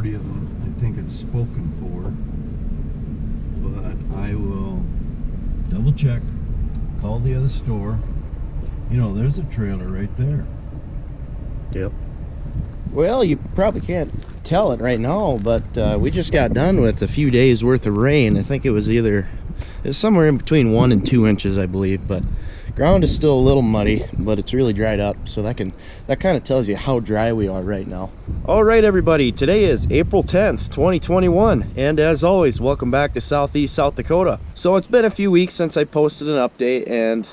40 of them. I think it's spoken for, but I will double check, call the other store. You know, there's a trailer right there. Yep. Well, you probably can't tell it right now, but we just got done with a few days worth of rain. I think it was somewhere in between 1 and 2 inches, I believe, but ground is still a little muddy, but it's really dried up, so that kind of tells you how dry we are right now. All right, everybody, today is April 10th, 2021, and as always, welcome back to Southeast South Dakota. So it's been a few weeks since I posted an update, and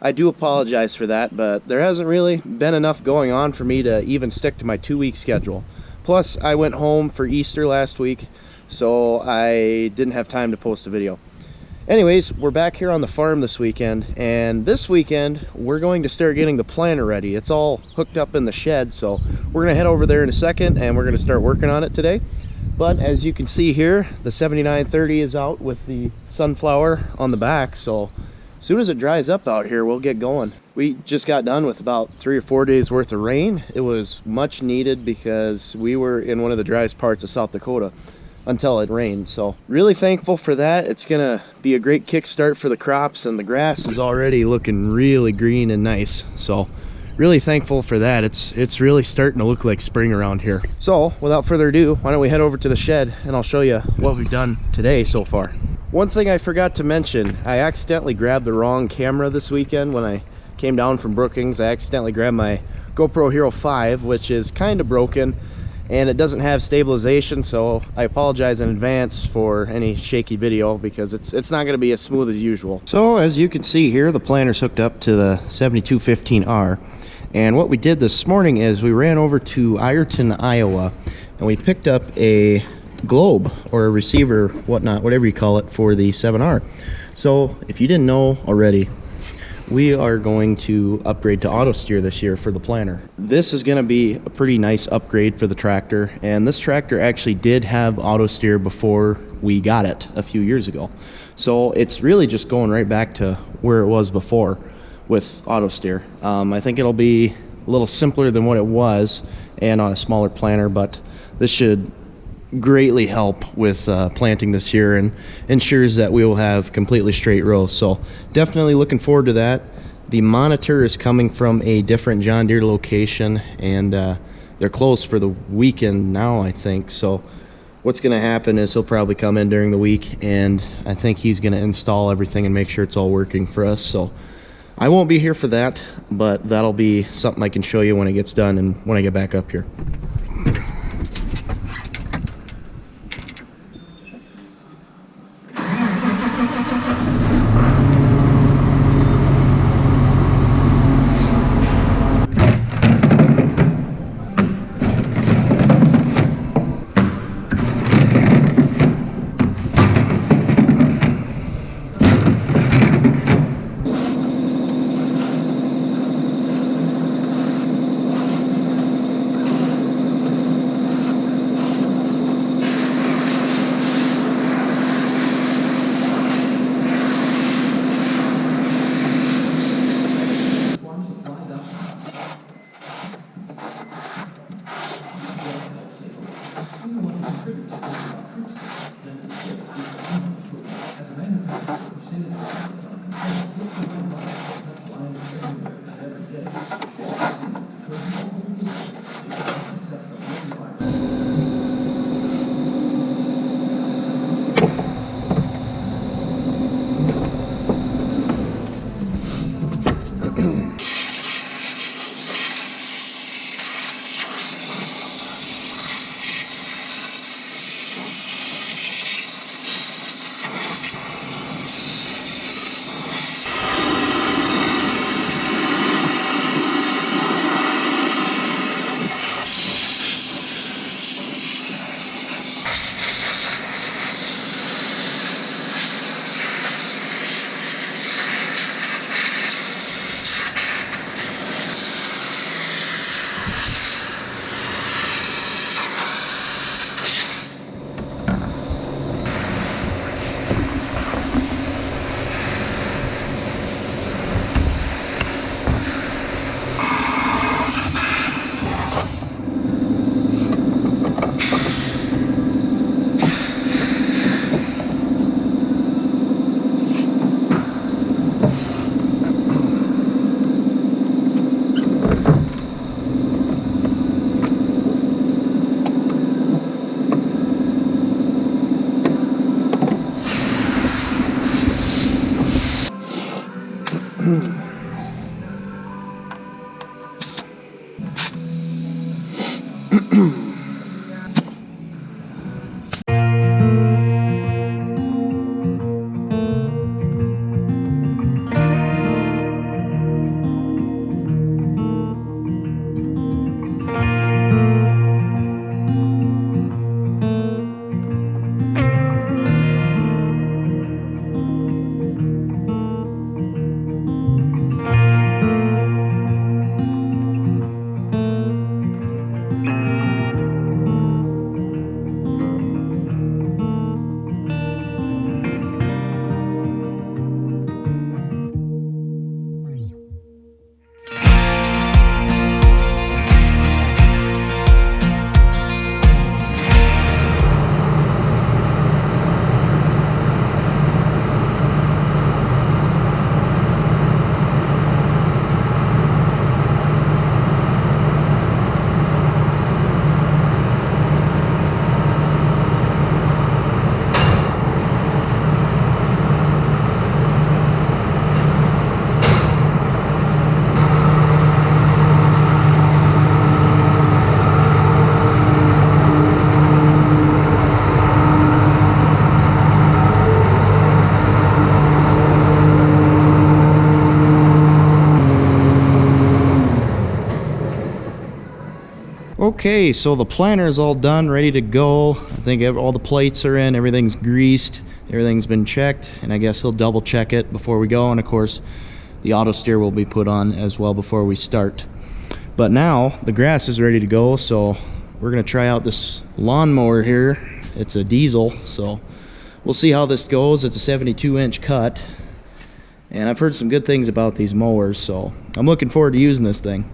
I do apologize for that, but there hasn't really been enough going on for me to even stick to my 2-week schedule. Plus, I went home for Easter last week, so I didn't have time to post a video. Anyways, we're back here on the farm this weekend, and this weekend we're going to start getting the planter ready. It's all hooked up in the shed, so we're going to head over there in a second and we're going to start working on it today. But as you can see here, the 7930 is out with the sunflower on the back, so as soon as it dries up out here, we'll get going. We just got done with about 3 or 4 days worth of rain. It was much needed because we were in one of the driest parts of South Dakota until it rained. So really thankful for that. It's gonna be a great kickstart for the crops, and the grass is already looking really green and nice. So really thankful for that. It's really starting to look like spring around here. So without further ado, why don't we head over to the shed and I'll show you what we've done today so far. One thing I forgot to mention, I accidentally grabbed the wrong camera this weekend when I came down from Brookings. I accidentally grabbed my GoPro Hero 5, which is kind of broken and it doesn't have stabilization, so I apologize in advance for any shaky video because it's not going to be as smooth as usual. So as you can see here, the planter's hooked up to the 7215R, and what we did this morning is we ran over to Ironton, Iowa, and we picked up a globe or a receiver, whatnot, whatever you call it, for the 7R. So if you didn't know already, we are going to upgrade to auto steer this year for the planter. This is going to be a pretty nice upgrade for the tractor, and this tractor actually did have auto steer before we got it a few years ago. So it's really just going right back to where it was before with auto steer. I think it'll be a little simpler than what it was and on a smaller planter, but this should greatly help with planting this year and ensures that we will have completely straight rows. So definitely looking forward to that. The monitor is coming from a different John Deere location, and they're closed for the weekend now, I think. So what's going to happen is he'll probably come in during the week, and I think he's going to install everything and make sure it's all working for us. So I won't be here for that, but that'll be something I can show you when it gets done and when I get back up here. Okay, so the planter is all done, ready to go. I think all the plates are in, everything's greased, everything's been checked, and I guess he'll double check it before we go. And of course, the auto steer will be put on as well before we start. But now the grass is ready to go, so we're gonna try out this lawnmower here. It's a diesel, so we'll see how this goes. It's a 72-inch cut, and I've heard some good things about these mowers, so I'm looking forward to using this thing.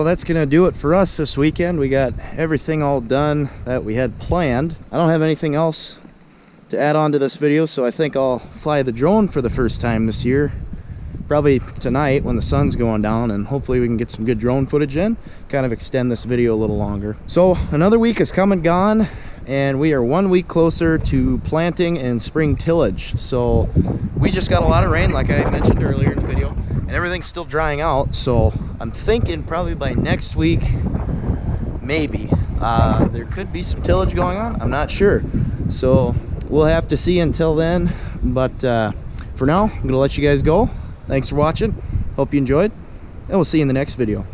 That's gonna do it for us this weekend. We got everything all done that we had planned. I don't have anything else to add on to this video, so I think I'll fly the drone for the first time this year, probably tonight when the sun's going down, and hopefully we can get some good drone footage in, kind of extend this video a little longer. So another week has come and gone, and we are 1 week closer to planting and spring tillage. So we just got a lot of rain, like I mentioned earlier in the video, and everything's still drying out. So I'm thinking probably by next week, maybe there could be some tillage going on. I'm not sure, so we'll have to see until then. But for now, I'm gonna let you guys go. Thanks for watching, hope you enjoyed, and we'll see you in the next video.